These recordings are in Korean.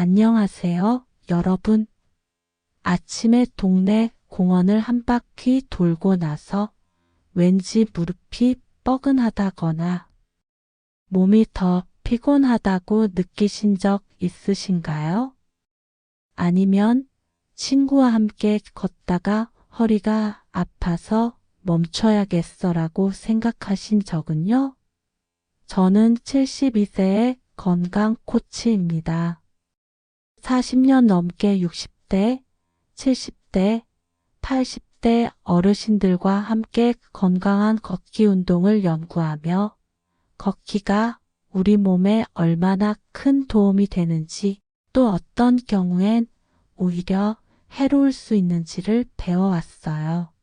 안녕하세요, 여러분. 아침에 동네 공원을 한 바퀴 돌고 나서 왠지 무릎이 뻐근하다거나 몸이 더 피곤하다고 느끼신 적 있으신가요? 아니면 친구와 함께 걷다가 허리가 아파서 멈춰야겠어라고 생각하신 적은요? 저는 72세의 건강 코치입니다. 40년 넘게 60대, 70대, 80대 어르신들과 함께 건강한 걷기 운동을 연구하며 걷기가 우리 몸에 얼마나 큰 도움이 되는지 또 어떤 경우엔 오히려 해로울 수 있는지를 배워왔어요.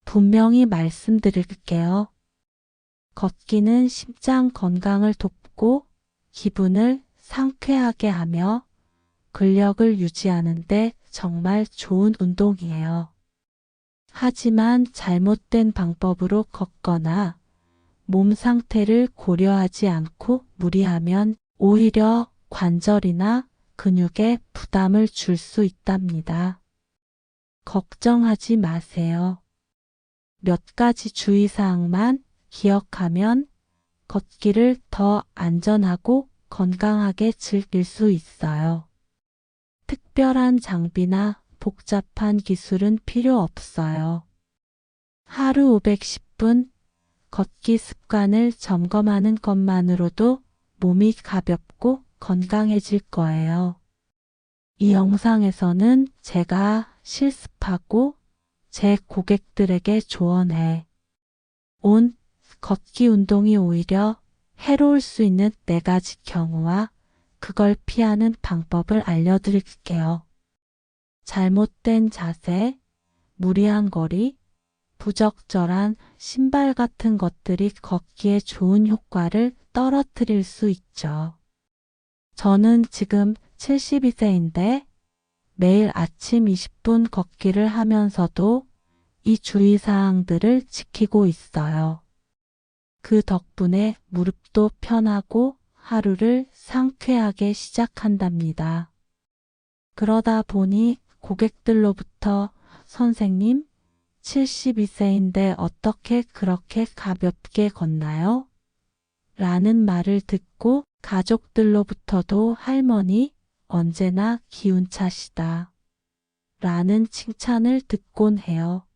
분명히 말씀드릴게요. 걷기는 심장 건강을 돕고 기분을 상쾌하게 하며 근력을 유지하는 데 정말 좋은 운동이에요. 하지만 잘못된 방법으로 걷거나 몸 상태를 고려하지 않고 무리하면 오히려 관절이나 근육에 부담을 줄 수 있답니다. 걱정하지 마세요. 몇 가지 주의사항만 기억하면 걷기를 더 안전하고 건강하게 즐길 수 있어요. 특별한 장비나 복잡한 기술은 필요 없어요. 하루 510분 걷기 습관을 점검하는 것만으로도 몸이 가볍고 건강해질 거예요. 이 영상에서는 제가 실습하고 제 고객들에게 조언해 온 걷기 운동이 오히려 해로울 수 있는 4가지 경우와 그걸 피하는 방법을 알려드릴게요. 잘못된 자세, 무리한 거리, 부적절한 신발 같은 것들이 걷기에 좋은 효과를 떨어뜨릴 수 있죠. 저는 지금 72세인데 매일 아침 20분 걷기를 하면서도 이 주의사항들을 지키고 있어요. 그 덕분에 무릎도 편하고 하루를 상쾌하게 시작한답니다. 그러다 보니 고객들로부터 선생님, 72세인데 어떻게 그렇게 가볍게 걷나요? 라는 말을 듣고 가족들로부터도 할머니, 언제나 기운차시다. 라는 칭찬을 듣곤 해요.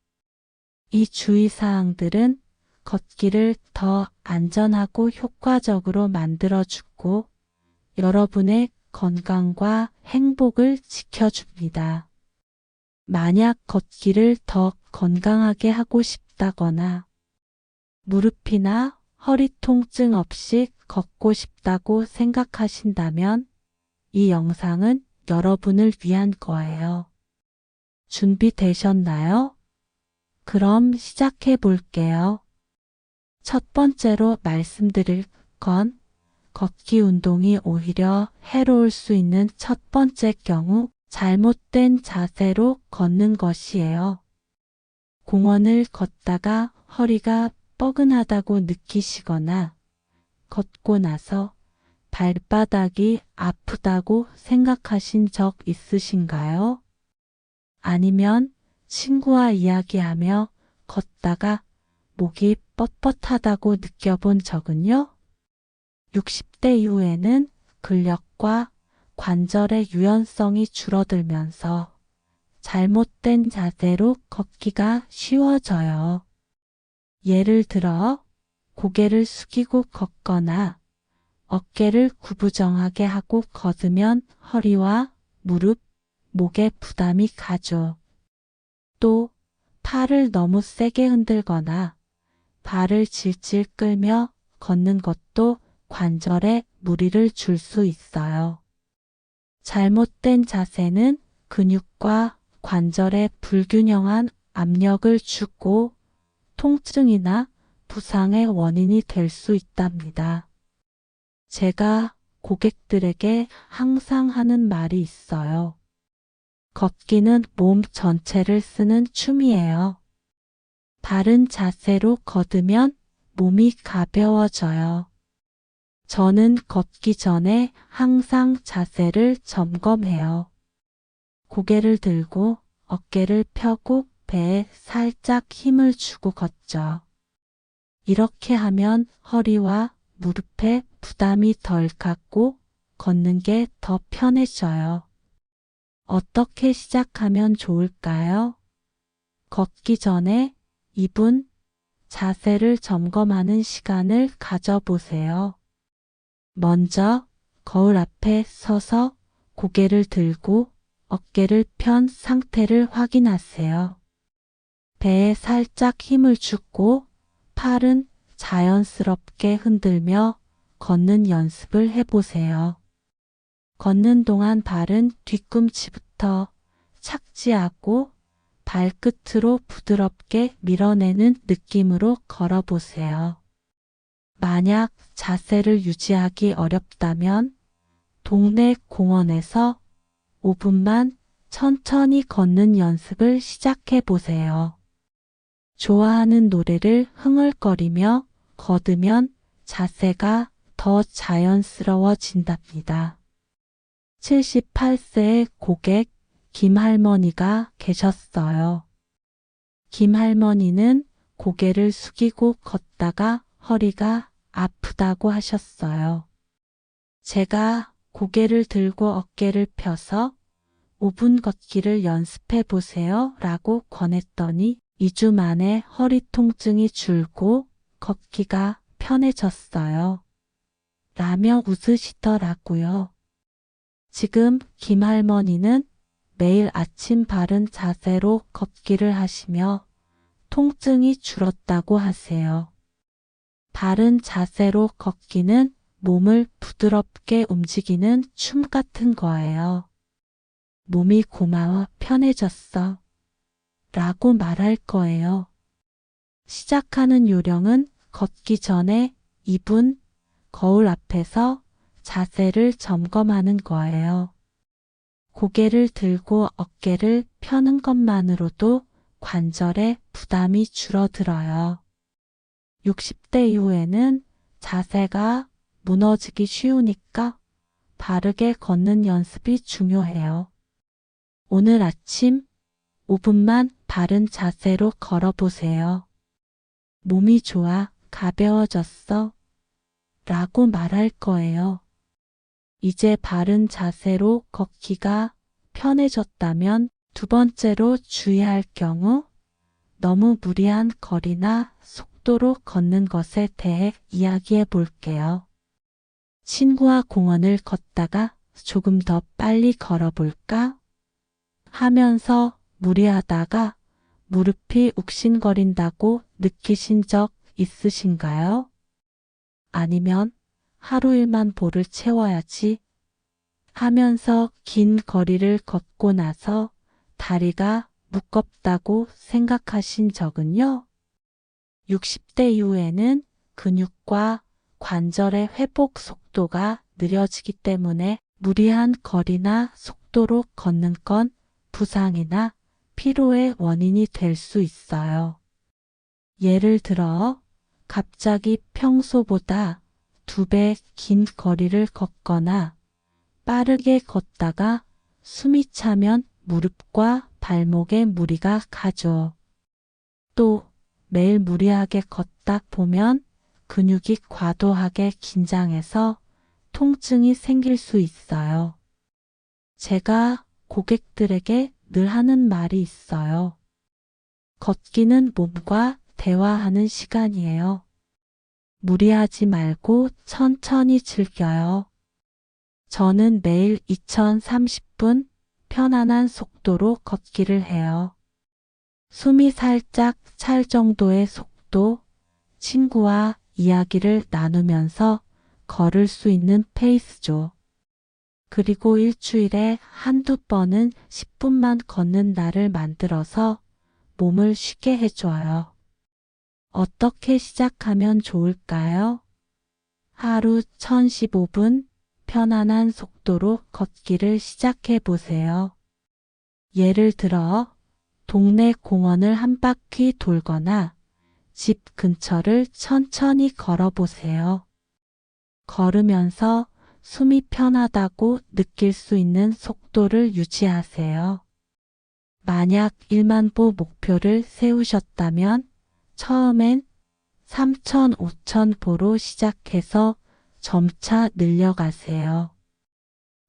이 주의사항들은 걷기를 더 안전하고 효과적으로 만들어주고 여러분의 건강과 행복을 지켜줍니다. 만약 걷기를 더 건강하게 하고 싶다거나 무릎이나 허리 통증 없이 걷고 싶다고 생각하신다면 이 영상은 여러분을 위한 거예요. 준비되셨나요? 그럼 시작해 볼게요. 첫 번째로 말씀드릴 건 걷기 운동이 오히려 해로울 수 있는 첫 번째 경우 잘못된 자세로 걷는 것이에요. 공원을 걷다가 허리가 뻐근하다고 느끼시거나 걷고 나서 발바닥이 아프다고 생각하신 적 있으신가요? 아니면 친구와 이야기하며 걷다가 목이 뻣뻣하다고 느껴본 적은요? 60대 이후에는 근력과 관절의 유연성이 줄어들면서 잘못된 자세로 걷기가 쉬워져요. 예를 들어 고개를 숙이고 걷거나 어깨를 구부정하게 하고 걷으면 허리와 무릎, 목에 부담이 가죠. 또 팔을 너무 세게 흔들거나 발을 질질 끌며 걷는 것도 관절에 무리를 줄 수 있어요. 잘못된 자세는 근육과 관절에 불균형한 압력을 주고 통증이나 부상의 원인이 될 수 있답니다. 제가 고객들에게 항상 하는 말이 있어요. 걷기는 몸 전체를 쓰는 춤이에요. 바른 자세로 걷으면 몸이 가벼워져요. 저는 걷기 전에 항상 자세를 점검해요. 고개를 들고 어깨를 펴고 배에 살짝 힘을 주고 걷죠. 이렇게 하면 허리와 무릎에 부담이 덜 갖고 걷는 게 더 편해져요. 어떻게 시작하면 좋을까요? 걷기 전에 2분 자세를 점검하는 시간을 가져보세요. 먼저 거울 앞에 서서 고개를 들고 어깨를 편 상태를 확인하세요. 배에 살짝 힘을 주고 팔은 자연스럽게 흔들며 걷는 연습을 해보세요. 걷는 동안 발은 뒤꿈치부터 착지하고 발끝으로 부드럽게 밀어내는 느낌으로 걸어보세요. 만약 자세를 유지하기 어렵다면 동네 공원에서 5분만 천천히 걷는 연습을 시작해 보세요. 좋아하는 노래를 흥얼거리며 걸으면 자세가 더 자연스러워진답니다. 78세의 고객 김할머니가 계셨어요. 김할머니는 고개를 숙이고 걷다가 허리가 아프다고 하셨어요. 제가 고개를 들고 어깨를 펴서 5분 걷기를 연습해 보세요 라고 권했더니 2주 만에 허리 통증이 줄고 걷기가 편해졌어요. 라며 웃으시더라고요. 지금 김할머니는 매일 아침 바른 자세로 걷기를 하시며 통증이 줄었다고 하세요. 바른 자세로 걷기는 몸을 부드럽게 움직이는 춤 같은 거예요. 몸이 고마워 편해졌어 라고 말할 거예요. 시작하는 요령은 걷기 전에 2분 거울 앞에서 자세를 점검하는 거예요. 고개를 들고 어깨를 펴는 것만으로도 관절에 부담이 줄어들어요. 60대 이후에는 자세가 무너지기 쉬우니까 바르게 걷는 연습이 중요해요. 오늘 아침 5분만 바른 자세로 걸어보세요. 몸이 좋아, 가벼워졌어 라고 말할 거예요. 이제 바른 자세로 걷기가 편해졌다면 두 번째로 주의할 경우 너무 무리한 거리나 속도로 걷는 것에 대해 이야기해 볼게요. 친구와 공원을 걷다가 조금 더 빨리 걸어볼까? 하면서 무리하다가 무릎이 욱신거린다고 느끼신 적 있으신가요? 아니면 하루 일만 볼을 채워야지 하면서 긴 거리를 걷고 나서 다리가 무겁다고 생각하신 적은요? 60대 이후에는 근육과 관절의 회복 속도가 느려지기 때문에 무리한 거리나 속도로 걷는 건 부상이나 피로의 원인이 될 수 있어요. 예를 들어 갑자기 평소보다 2배 긴 거리를 걷거나 빠르게 걷다가 숨이 차면 무릎과 발목에 무리가 가죠. 또 매일 무리하게 걷다 보면 근육이 과도하게 긴장해서 통증이 생길 수 있어요. 제가 고객들에게 늘 하는 말이 있어요. 걷기는 몸과 대화하는 시간이에요. 무리하지 말고 천천히 즐겨요. 저는 매일 2030분 편안한 속도로 걷기를 해요. 숨이 살짝 찰 정도의 속도, 친구와 이야기를 나누면서 걸을 수 있는 페이스죠. 그리고 일주일에 한두 번은 10분만 걷는 날을 만들어서 몸을 쉬게 해줘요. 어떻게 시작하면 좋을까요? 하루 1015분 편안한 속도로 걷기를 시작해 보세요. 예를 들어 동네 공원을 한 바퀴 돌거나 집 근처를 천천히 걸어보세요. 걸으면서 숨이 편하다고 느낄 수 있는 속도를 유지하세요. 만약 1만 보 목표를 세우셨다면 처음엔 3,000, 5,000 보로 시작해서 점차 늘려가세요.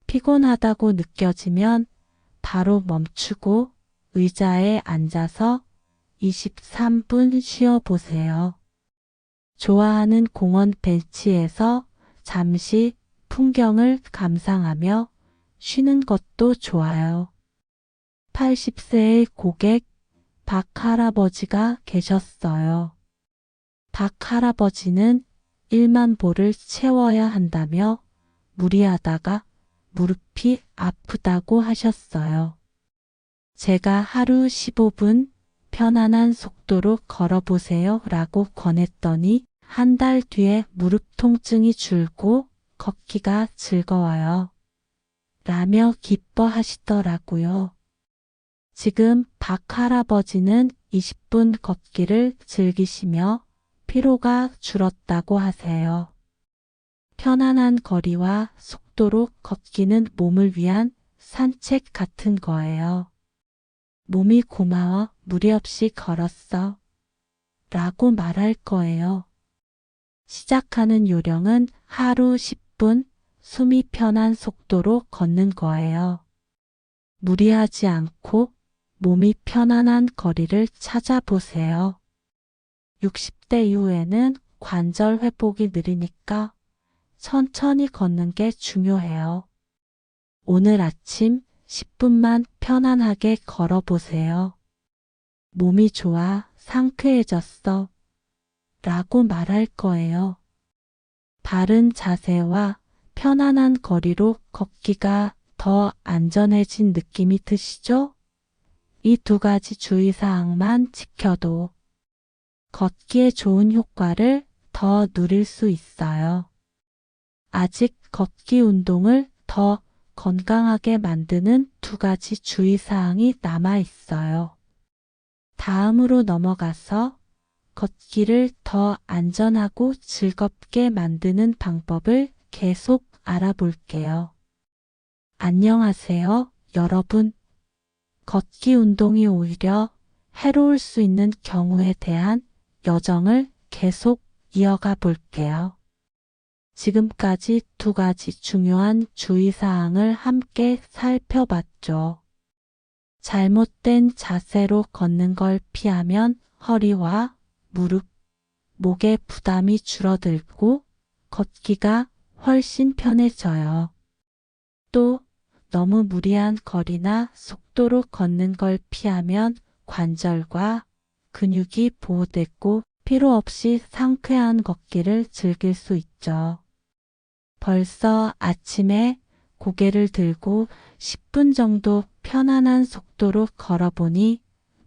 피곤하다고 느껴지면 바로 멈추고 의자에 앉아서 23분 쉬어보세요. 좋아하는 공원 벤치에서 잠시 풍경을 감상하며 쉬는 것도 좋아요. 80세의 고객 박 할아버지가 계셨어요. 박 할아버지는 1만 보를 채워야 한다며 무리하다가 무릎이 아프다고 하셨어요. 제가 하루 15분 편안한 속도로 걸어보세요 라고 권했더니 한 달 뒤에 무릎 통증이 줄고 걷기가 즐거워요. 라며 기뻐하시더라고요. 지금 박 할아버지는 20분 걷기를 즐기시며 피로가 줄었다고 하세요. 편안한 거리와 속도로 걷기는 몸을 위한 산책 같은 거예요. 몸이 고마워 무리 없이 걸었어 라고 말할 거예요. 시작하는 요령은 하루 10분 숨이 편한 속도로 걷는 거예요. 무리하지 않고 몸이 편안한 거리를 찾아보세요. 60대 이후에는 관절 회복이 느리니까 천천히 걷는 게 중요해요. 오늘 아침 10분만 편안하게 걸어보세요. 몸이 좋아 상쾌해졌어 라고 말할 거예요. 바른 자세와 편안한 거리로 걷기가 더 안전해진 느낌이 드시죠? 이 두 가지 주의사항만 지켜도 걷기에 좋은 효과를 더 누릴 수 있어요. 아직 걷기 운동을 더 건강하게 만드는 두 가지 주의사항이 남아 있어요. 다음으로 넘어가서 걷기를 더 안전하고 즐겁게 만드는 방법을 계속 알아볼게요. 안녕하세요, 여러분. 걷기 운동이 오히려 해로울 수 있는 경우에 대한 여정을 계속 이어가 볼게요. 지금까지 두 가지 중요한 주의사항을 함께 살펴봤죠. 잘못된 자세로 걷는 걸 피하면 허리와 무릎, 목의 부담이 줄어들고 걷기가 훨씬 편해져요. 또 너무 무리한 거리나 속도로 걷는 걸 피하면 관절과 근육이 보호되고 필요 없이 상쾌한 걷기를 즐길 수 있죠. 벌써 아침에 고개를 들고 10분 정도 편안한 속도로 걸어보니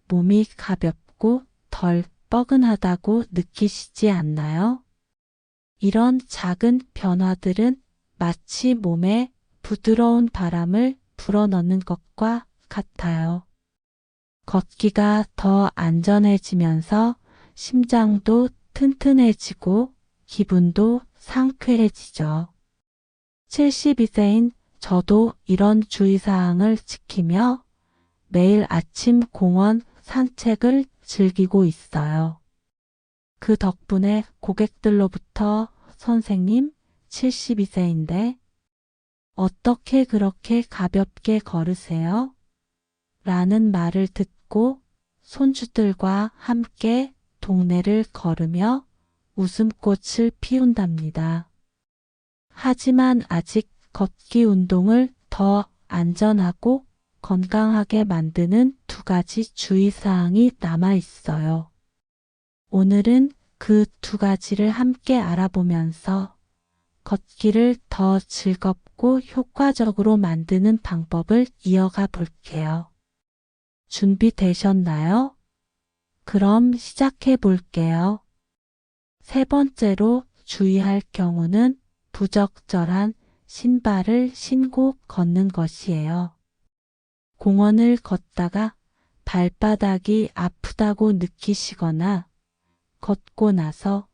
몸이 가볍고 덜 뻐근하다고 느끼시지 않나요? 이런 작은 변화들은 마치 몸에 부드러운 바람을 불어넣는 것과 같아요. 걷기가 더 안전해지면서 심장도 튼튼해지고 기분도 상쾌해지죠. 72세인 저도 이런 주의사항을 지키며 매일 아침 공원 산책을 즐기고 있어요. 그 덕분에 고객들로부터 선생님 72세인데 어떻게 그렇게 가볍게 걸으세요? 라는 말을 듣고 손주들과 함께 동네를 걸으며 웃음꽃을 피운답니다. 하지만 아직 걷기 운동을 더 안전하고 건강하게 만드는 두 가지 주의사항이 남아 있어요. 오늘은 그 두 가지를 함께 알아보면서 걷기를 더 즐겁고 효과적으로 만드는 방법을 이어가 볼게요. 준비되셨나요? 그럼 시작해 볼게요. 세 번째로 주의할 경우는 부적절한 신발을 신고 걷는 것이에요. 공원을 걷다가 발바닥이 아프다고 느끼시거나 걷고 나서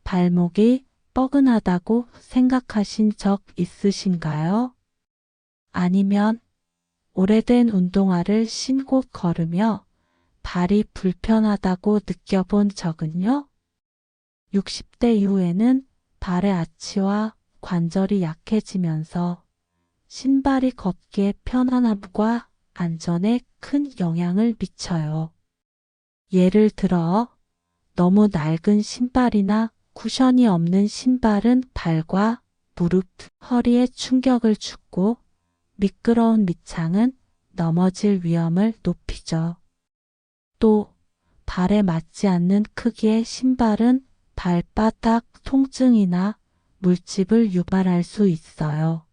발목이 뻐근하다고 생각하신 적 있으신가요? 아니면 오래된 운동화를 신고 걸으며 발이 불편하다고 느껴본 적은요? 60대 이후에는 발의 아치와 관절이 약해지면서 신발이 걷기에 편안함과 안전에 큰 영향을 미쳐요. 예를 들어 너무 낡은 신발이나 쿠션이 없는 신발은 발과 무릎, 허리에 충격을 주고 미끄러운 밑창은 넘어질 위험을 높이죠. 또 발에 맞지 않는 크기의 신발은 발바닥 통증이나 물집을 유발할 수 있어요.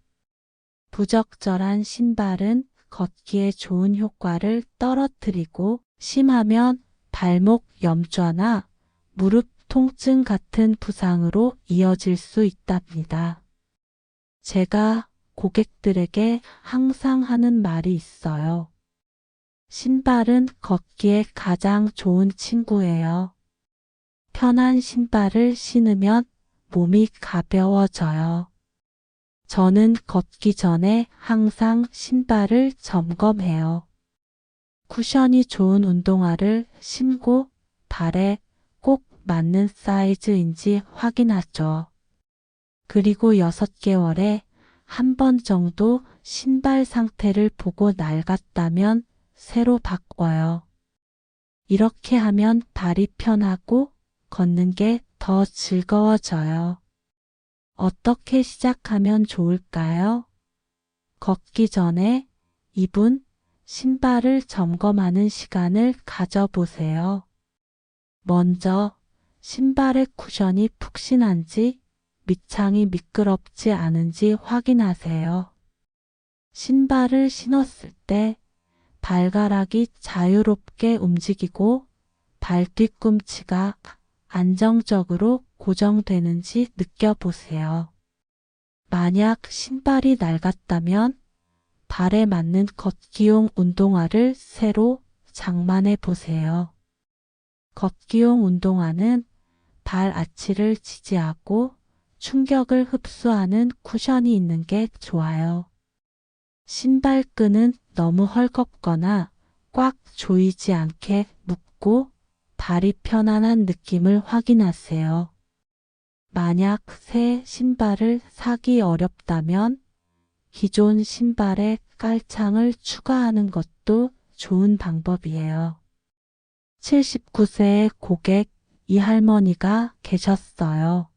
부적절한 신발은 걷기에 좋은 효과를 떨어뜨리고 심하면 발목 염좌나 무릎 통증 같은 부상으로 이어질 수 있답니다. 제가 고객들에게 항상 하는 말이 있어요. 신발은 걷기에 가장 좋은 친구예요. 편한 신발을 신으면 몸이 가벼워져요. 저는 걷기 전에 항상 신발을 점검해요. 쿠션이 좋은 운동화를 신고 발에 꼭 맞는 사이즈인지 확인하죠. 그리고 6개월에 한 번 정도 신발 상태를 보고 낡았다면 새로 바꿔요. 이렇게 하면 발이 편하고 걷는 게 더 즐거워져요. 어떻게 시작하면 좋을까요? 걷기 전에 2분 신발을 점검하는 시간을 가져보세요. 먼저 신발의 쿠션이 푹신한지 밑창이 미끄럽지 않은지 확인하세요. 신발을 신었을 때 발가락이 자유롭게 움직이고 발 뒤꿈치가 안정적으로 고정되는지 느껴보세요. 만약 신발이 낡았다면 발에 맞는 걷기용 운동화를 새로 장만해 보세요. 걷기용 운동화는 발 아치를 지지하고 충격을 흡수하는 쿠션이 있는 게 좋아요. 신발끈은 너무 헐겁거나 꽉 조이지 않게 묶고 발이 편안한 느낌을 확인하세요. 만약 새 신발을 사기 어렵다면 기존 신발에 깔창을 추가하는 것도 좋은 방법이에요. 79세의 고객 이 할머니가 계셨어요.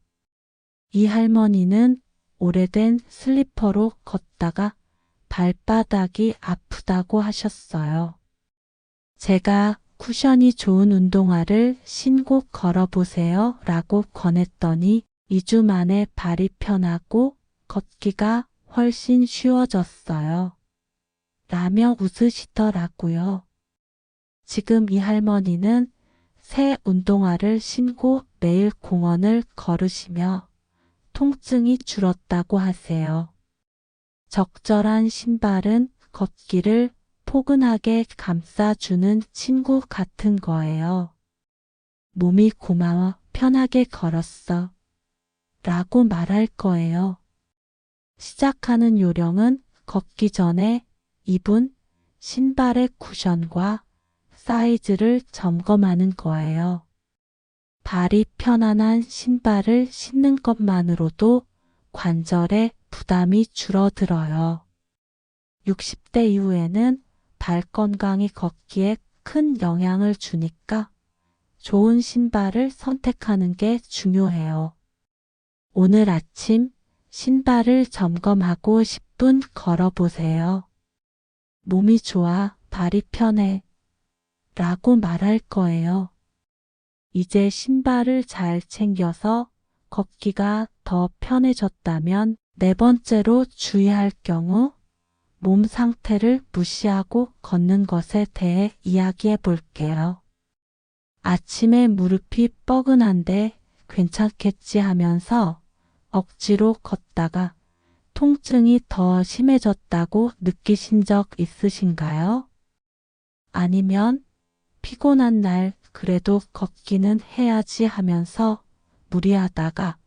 이 할머니는 오래된 슬리퍼로 걷다가 발바닥이 아프다고 하셨어요. 제가 쿠션이 좋은 운동화를 신고 걸어보세요 라고 권했더니 2주 만에 발이 편하고 걷기가 훨씬 쉬워졌어요. 라며 웃으시더라고요. 지금 이 할머니는 새 운동화를 신고 매일 공원을 걸으시며 통증이 줄었다고 하세요. 적절한 신발은 걷기를 포근하게 감싸주는 친구 같은 거예요. 몸이 고마워 편하게 걸었어 라고 말할 거예요. 시작하는 요령은 걷기 전에 2분 신발의 쿠션과 사이즈를 점검하는 거예요. 발이 편안한 신발을 신는 것만으로도 관절에 부담이 줄어들어요. 60대 이후에는 발 건강이 걷기에 큰 영향을 주니까 좋은 신발을 선택하는 게 중요해요. 오늘 아침 신발을 점검하고 10분 걸어보세요. 몸이 좋아, 발이 편해 라고 말할 거예요. 이제 신발을 잘 챙겨서 걷기가 더 편해졌다면 4번째로 주의할 경우 몸 상태를 무시하고 걷는 것에 대해 이야기해 볼게요. 아침에 무릎이 뻐근한데 괜찮겠지 하면서 억지로 걷다가 통증이 더 심해졌다고 느끼신 적 있으신가요? 아니면 피곤한 날 그래도 걷기는 해야지 하면서 무리하다가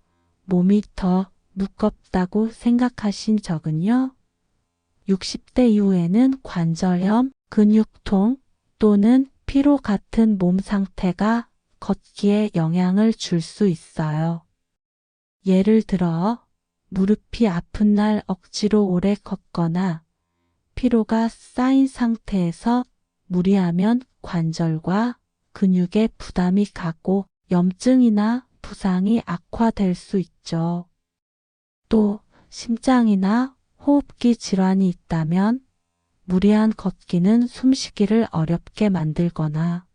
몸이 더 무겁다고 생각하신 적은요? 60대 이후에는 관절염, 근육통 또는 피로 같은 몸 상태가 걷기에 영향을 줄 수 있어요. 예를 들어 무릎이 아픈 날 억지로 오래 걷거나 피로가 쌓인 상태에서 무리하면 관절과 근육에 부담이 가고 염증이나 부상이 악화될 수 있죠. 또 심장이나 호흡기 질환이 있다면 무리한 걷기는 숨쉬기를 어렵게 만들거나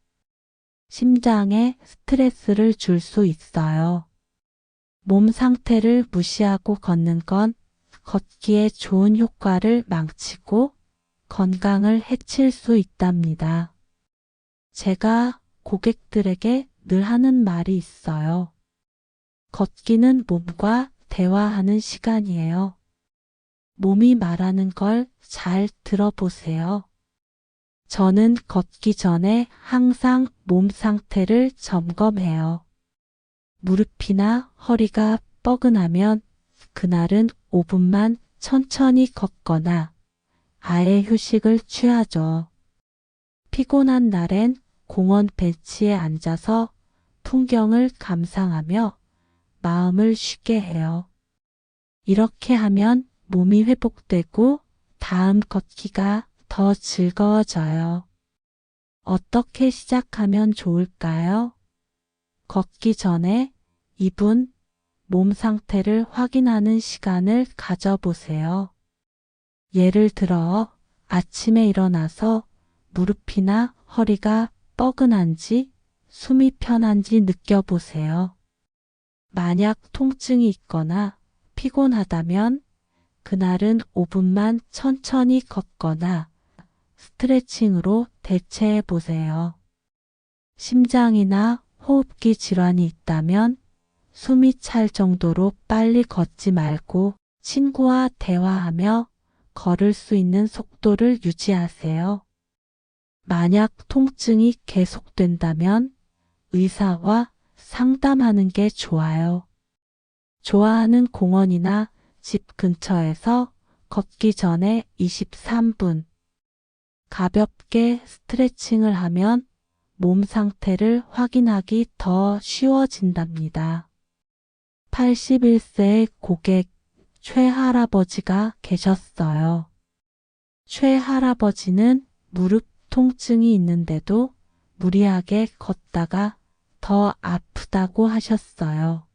심장에 스트레스를 줄 수 있어요. 몸 상태를 무시하고 걷는 건 걷기에 좋은 효과를 망치고 건강을 해칠 수 있답니다. 제가 고객들에게 늘 하는 말이 있어요. 걷기는 몸과 대화하는 시간이에요. 몸이 말하는 걸 잘 들어보세요. 저는 걷기 전에 항상 몸 상태를 점검해요. 무릎이나 허리가 뻐근하면 그날은 5분만 천천히 걷거나 아예 휴식을 취하죠. 피곤한 날엔 공원 벤치에 앉아서 풍경을 감상하며 마음을 쉬게 해요. 이렇게 하면 몸이 회복되고 다음 걷기가 더 즐거워져요. 어떻게 시작하면 좋을까요? 걷기 전에 2분 몸 상태를 확인하는 시간을 가져보세요. 예를 들어 아침에 일어나서 무릎이나 허리가 뻐근한지 숨이 편한지 느껴보세요. 만약 통증이 있거나 피곤하다면 그날은 5분만 천천히 걷거나 스트레칭으로 대체해 보세요. 심장이나 호흡기 질환이 있다면 숨이 찰 정도로 빨리 걷지 말고 친구와 대화하며 걸을 수 있는 속도를 유지하세요. 만약 통증이 계속된다면 의사와 상담하는 게 좋아요. 좋아하는 공원이나 집 근처에서 걷기 전에 23분 가볍게 스트레칭을 하면 몸 상태를 확인하기 더 쉬워진답니다. 81세의 고객 최할아버지가 계셨어요. 최할아버지는 무릎 통증이 있는데도 무리하게 걷다가 더 아프다고 하셨어요.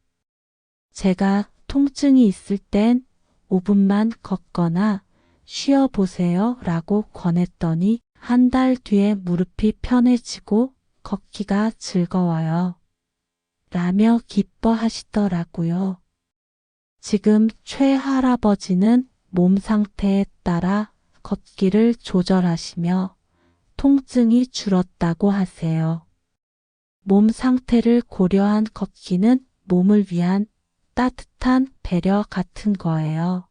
제가 통증이 있을 땐 5분만 걷거나 쉬어보세요 라고 권했더니 한 달 뒤에 무릎이 편해지고 걷기가 즐거워요. 라며 기뻐하시더라고요. 지금 최할아버지는 몸 상태에 따라 걷기를 조절하시며 통증이 줄었다고 하세요. 몸 상태를 고려한 걷기는 몸을 위한 따뜻한 배려 같은 거예요.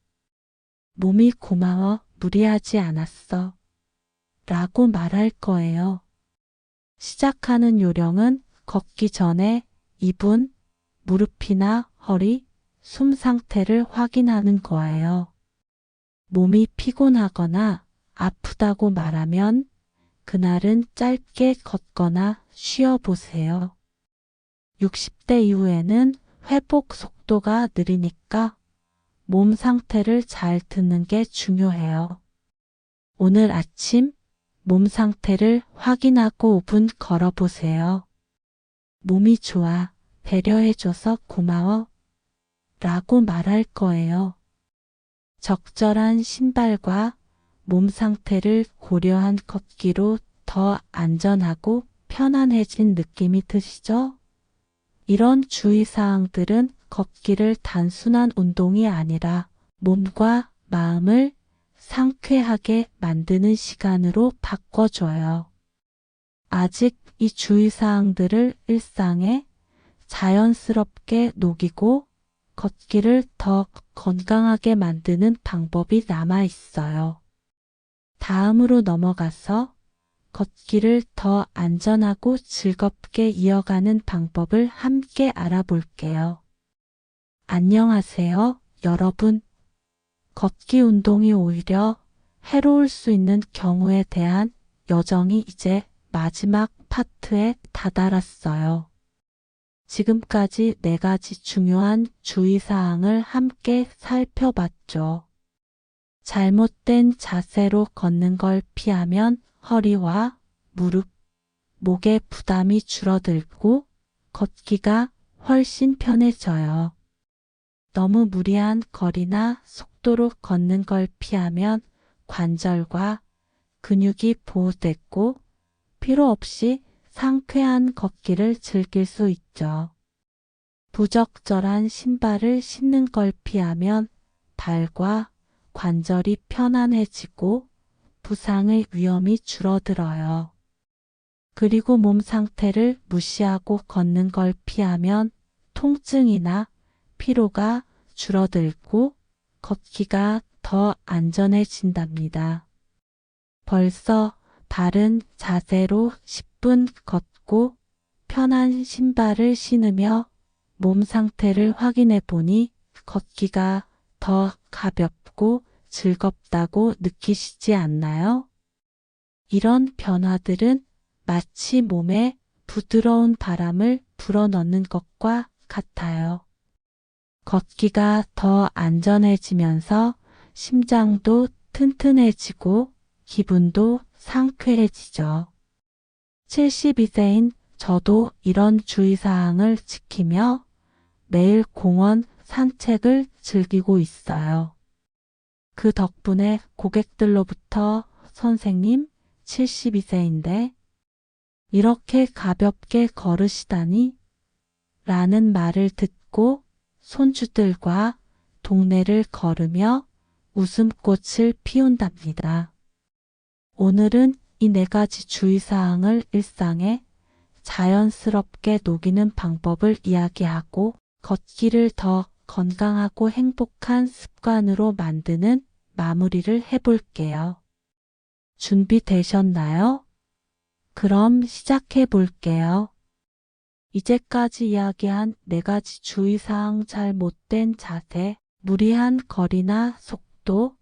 몸이 고마워, 무리하지 않았어 라고 말할 거예요. 시작하는 요령은 걷기 전에 2분 무릎이나 허리, 숨 상태를 확인하는 거예요. 몸이 피곤하거나 아프다고 말하면 그날은 짧게 걷거나 쉬어보세요. 60대 이후에는 회복 속도가 느리니까 몸 상태를 잘 듣는 게 중요해요. 오늘 아침 몸 상태를 확인하고 5분 걸어보세요. 몸이 좋아, 배려해줘서 고마워 라고 말할 거예요. 적절한 신발과 몸 상태를 고려한 걷기로 더 안전하고 편안해진 느낌이 드시죠? 이런 주의사항들은 걷기를 단순한 운동이 아니라 몸과 마음을 상쾌하게 만드는 시간으로 바꿔줘요. 아직 이 주의사항들을 일상에 자연스럽게 녹이고 걷기를 더 건강하게 만드는 방법이 남아 있어요. 다음으로 넘어가서 걷기를 더 안전하고 즐겁게 이어가는 방법을 함께 알아볼게요. 안녕하세요, 여러분. 걷기 운동이 오히려 해로울 수 있는 경우에 대한 여정이 이제 마지막 파트에 다다랐어요. 지금까지 4가지 중요한 주의사항을 함께 살펴봤죠. 잘못된 자세로 걷는 걸 피하면 허리와 무릎, 목의 부담이 줄어들고 걷기가 훨씬 편해져요. 너무 무리한 거리나 속도로 걷는 걸 피하면 관절과 근육이 보호됐고 필요 없이 상쾌한 걷기를 즐길 수 있죠. 부적절한 신발을 신는 걸 피하면 발과 관절이 편안해지고 부상의 위험이 줄어들어요. 그리고 몸 상태를 무시하고 걷는 걸 피하면 통증이나 피로가 줄어들고 걷기가 더 안전해진답니다. 벌써 바른 자세로 10분 걷고 편한 신발을 신으며 몸 상태를 확인해 보니 걷기가 더 가볍고 즐겁다고 느끼시지 않나요? 이런 변화들은 마치 몸에 부드러운 바람을 불어넣는 것과 같아요. 걷기가 더 안전해지면서 심장도 튼튼해지고 기분도 상쾌해지죠. 72세인 저도 이런 주의사항을 지키며 매일 공원 산책을 즐기고 있어요. 그 덕분에 고객들로부터 선생님 72세인데 이렇게 가볍게 걸으시다니 라는 말을 듣고 손주들과 동네를 걸으며 웃음꽃을 피운답니다. 오늘은 이 4가지 주의사항을 일상에 자연스럽게 녹이는 방법을 이야기하고 걷기를 더 건강하고 행복한 습관으로 만드는 마무리를 해볼게요. 준비되셨나요? 그럼 시작해 볼게요. 이제까지 이야기한 4가지 주의사항 잘못된 자세, 무리한 거리나 속도,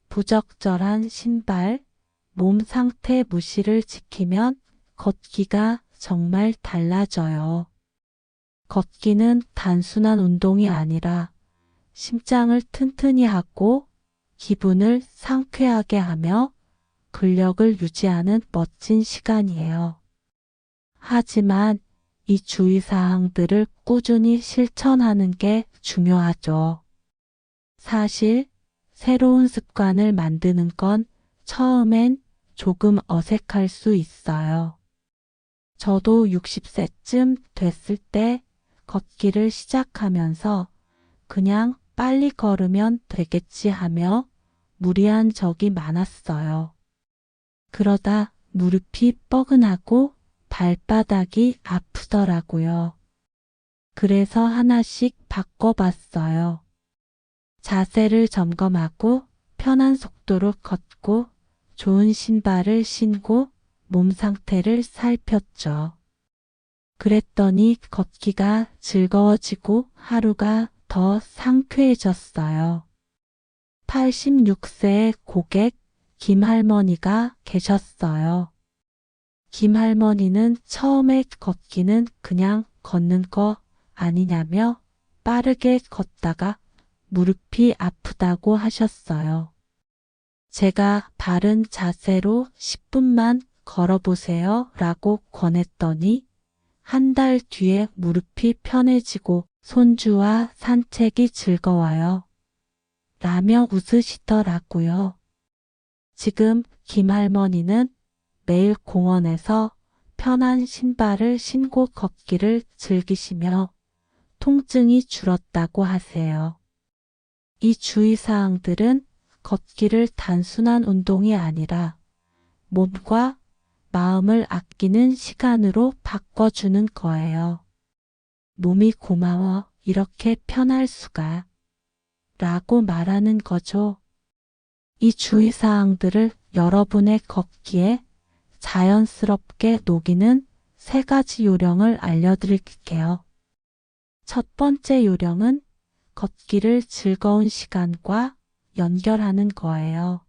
부적절한 신발, 몸 상태 무시를 지키면 걷기가 정말 달라져요. 걷기는 단순한 운동이 아니라 심장을 튼튼히 하고 기분을 상쾌하게 하며 근력을 유지하는 멋진 시간이에요. 하지만 이 주의사항들을 꾸준히 실천하는 게 중요하죠. 사실 새로운 습관을 만드는 건 처음엔 조금 어색할 수 있어요. 저도 60세쯤 됐을 때 걷기를 시작하면서 그냥 빨리 걸으면 되겠지 하며 무리한 적이 많았어요. 그러다 무릎이 뻐근하고 발바닥이 아프더라고요. 그래서 하나씩 바꿔봤어요. 자세를 점검하고 편한 속도로 걷고 좋은 신발을 신고 몸 상태를 살폈죠. 그랬더니 걷기가 즐거워지고 하루가 더 상쾌해졌어요. 86세의 고객 김할머니가 계셨어요. 김할머니는 처음에 걷기는 그냥 걷는 거 아니냐며 빠르게 걷다가 무릎이 아프다고 하셨어요. 제가 바른 자세로 10분만 걸어보세요 라고 권했더니 한 달 뒤에 무릎이 편해지고 손주와 산책이 즐거워요. 라며 웃으시더라고요. 지금 김할머니는 매일 공원에서 편한 신발을 신고 걷기를 즐기시며 통증이 줄었다고 하세요. 이 주의사항들은 걷기를 단순한 운동이 아니라 몸과 마음을 아끼는 시간으로 바꿔주는 거예요. 몸이 고마워 이렇게 편할 수가 라고 말하는 거죠. 이 주의사항들을 여러분의 걷기에 자연스럽게 녹이는 3가지 요령을 알려드릴게요. 첫 번째 요령은 걷기를 즐거운 시간과 연결하는 거예요.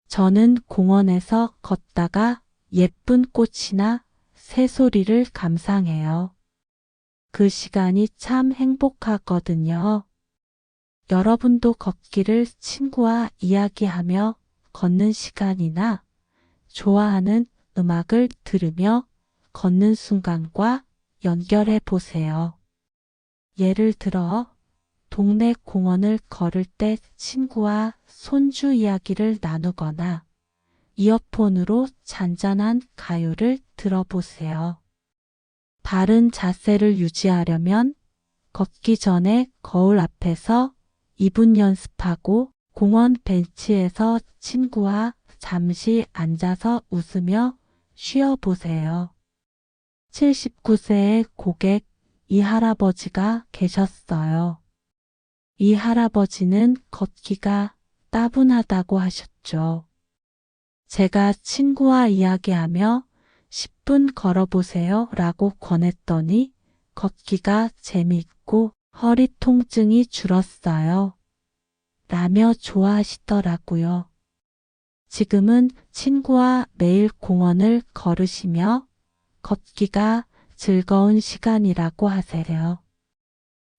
저는 공원에서 걷다가 예쁜 꽃이나 새소리를 감상해요. 그 시간이 참 행복하거든요. 여러분도 걷기를 친구와 이야기하며 걷는 시간이나 좋아하는 음악을 들으며 걷는 순간과 연결해 보세요. 예를 들어 동네 공원을 걸을 때 친구와 손주 이야기를 나누거나 이어폰으로 잔잔한 가요를 들어보세요. 바른 자세를 유지하려면 걷기 전에 거울 앞에서 2분 연습하고 공원 벤치에서 친구와 잠시 앉아서 웃으며 쉬어보세요. 79세의 고객 이 할아버지가 계셨어요. 이 할아버지는 걷기가 따분하다고 하셨죠. 제가 친구와 이야기하며 10분 걸어보세요 라고 권했더니 걷기가 재미있고 허리 통증이 줄었어요. 라며 좋아하시더라고요. 지금은 친구와 매일 공원을 걸으시며 걷기가 즐거운 시간이라고 하세요.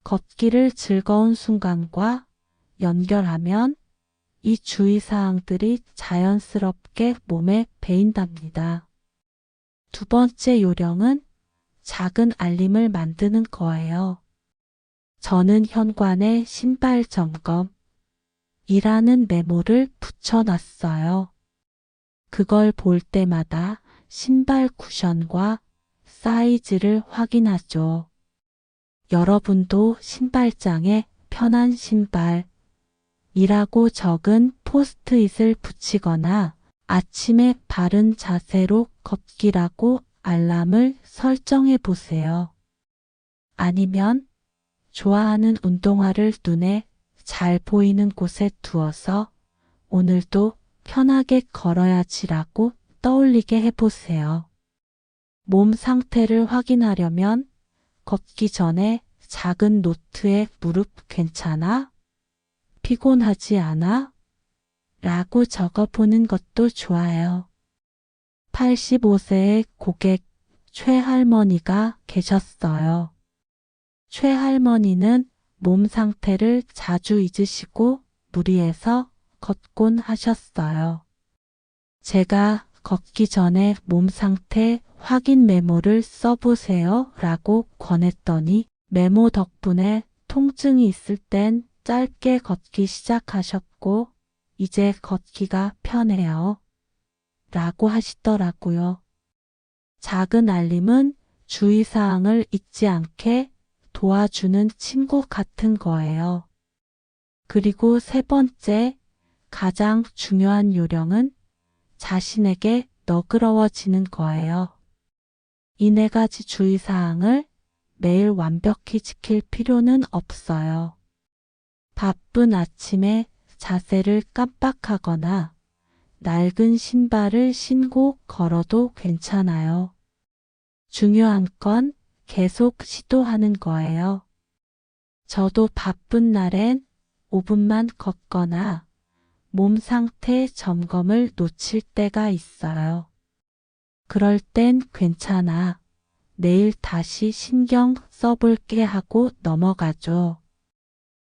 걷기를 즐거운 순간과 연결하면 이 주의사항들이 자연스럽게 몸에 배인답니다. 두 번째 요령은 작은 알림을 만드는 거예요. 저는 현관에 신발 점검 이라는 메모를 붙여놨어요. 그걸 볼 때마다 신발 쿠션과 사이즈를 확인하죠. 여러분도 신발장에 편한 신발 이라고 적은 포스트잇을 붙이거나 아침에 바른 자세로 걷기라고 알람을 설정해 보세요. 아니면 좋아하는 운동화를 눈에 잘 보이는 곳에 두어서 오늘도 편하게 걸어야지라고 떠올리게 해보세요. 몸 상태를 확인하려면 걷기 전에 작은 노트에 무릎 괜찮아? 피곤하지 않아? 라고 적어보는 것도 좋아요. 85세의 고객 최할머니가 계셨어요. 최할머니는 몸 상태를 자주 잊으시고 무리해서 걷곤 하셨어요. 제가 걷기 전에 몸 상태 확인 메모를 써보세요 라고 권했더니 메모 덕분에 통증이 있을 땐 짧게 걷기 시작하셨고 이제 걷기가 편해요 라고 하시더라고요. 작은 알림은 주의사항을 잊지 않게 도와주는 친구 같은 거예요. 그리고 세 번째, 가장 중요한 요령은 자신에게 너그러워지는 거예요. 이 네 가지 주의사항을 매일 완벽히 지킬 필요는 없어요. 바쁜 아침에 자세를 깜빡하거나 낡은 신발을 신고 걸어도 괜찮아요. 중요한 건 계속 시도하는 거예요. 저도 바쁜 날엔 5분만 걷거나 몸 상태 점검을 놓칠 때가 있어요. 그럴 땐 괜찮아. 내일 다시 신경 써볼게 하고 넘어가죠.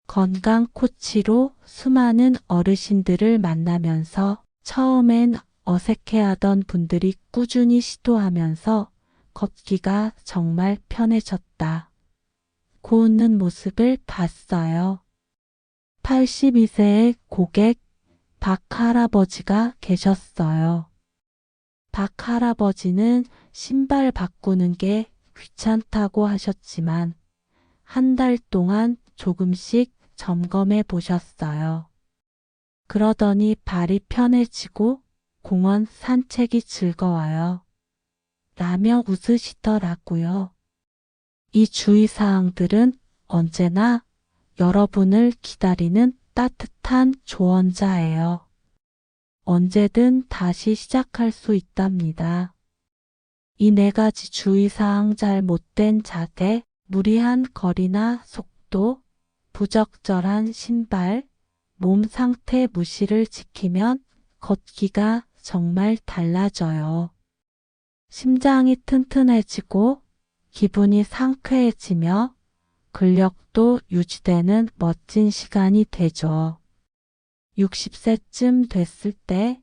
건강 코치로 수많은 어르신들을 만나면서 처음엔 어색해하던 분들이 꾸준히 시도하면서 걷기가 정말 편해졌다. 고 웃는 모습을 봤어요. 82세의 고객 박 할아버지가 계셨어요. 박 할아버지는 신발 바꾸는 게 귀찮다고 하셨지만 한 달 동안 조금씩 점검해 보셨어요. 그러더니 발이 편해지고 공원 산책이 즐거워요. 라며 웃으시더라고요. 이 주의사항들은 언제나 여러분을 기다리는 따뜻한 조언자예요. 언제든 다시 시작할 수 있답니다. 이 네 가지 주의사항 잘못된 자세, 무리한 거리나 속도, 부적절한 신발, 몸 상태 무시를 지키면 걷기가 정말 달라져요. 심장이 튼튼해지고 기분이 상쾌해지며 근력도 유지되는 멋진 시간이 되죠. 60세쯤 됐을 때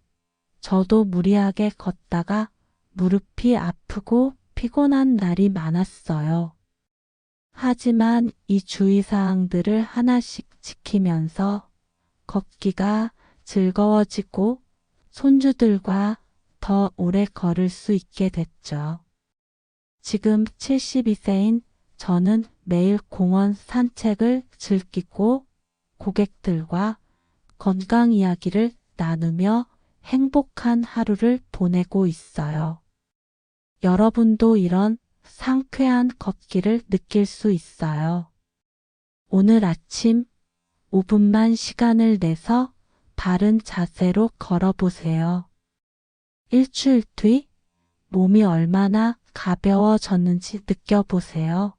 저도 무리하게 걷다가 무릎이 아프고 피곤한 날이 많았어요. 하지만 이 주의사항들을 하나씩 지키면서 걷기가 즐거워지고 손주들과 더 오래 걸을 수 있게 됐죠. 지금 72세인 저는 매일 공원 산책을 즐기고 고객들과 건강 이야기를 나누며 행복한 하루를 보내고 있어요. 여러분도 이런 상쾌한 걷기를 느낄 수 있어요. 오늘 아침 5분만 시간을 내서 바른 자세로 걸어보세요. 일주일 뒤 몸이 얼마나 가벼워졌는지 느껴보세요.